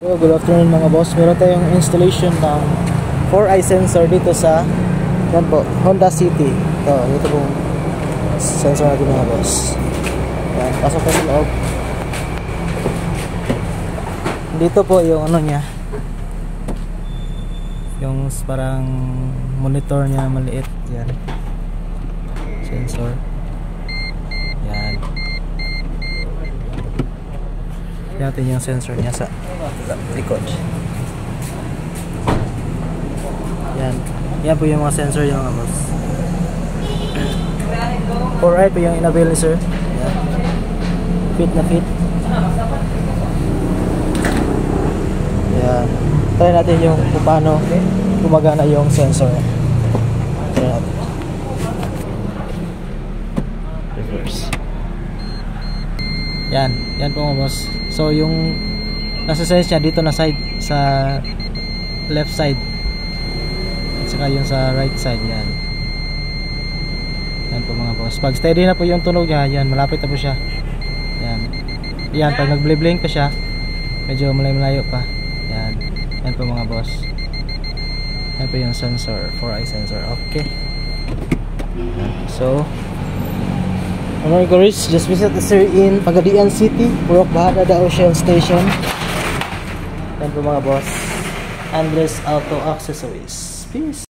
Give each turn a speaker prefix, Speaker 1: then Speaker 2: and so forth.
Speaker 1: So, good afternoon mga boss. Meron tayong installation ng 4i sensor dito sa yan po, Honda City. Ito pong sensor natin mga boss. Yan, pasok tayo sa loob. Dito po yung ano niya, yung parang monitor niya maliit. Yan, sensor. Yan, natin yung sensor niya sa likod. Yan po yung mga sensor yung mga boss. 4i po yung in-avail ni sir. Yan, fit na fit. Yan, try natin yung kung paano gumagana yung sensor. Try natin. Reverse. Yan po mga boss. So yung nasa sense niya dito na side, sa left side at saka yung sa right side. Yan po mga boss. Pag steady na po yung tunog niya, yan, malapit na po siya. Yan, pag nag-blink pa siya, medyo malayo pa. Yan po mga boss. Yan po yung sensor, 4i sensor. Okay. So mga guys, just visit the sir in Pagadian City, Purok Bahada da Ocean Station. Yan po mga boss, Andres Auto Accessories. Peace.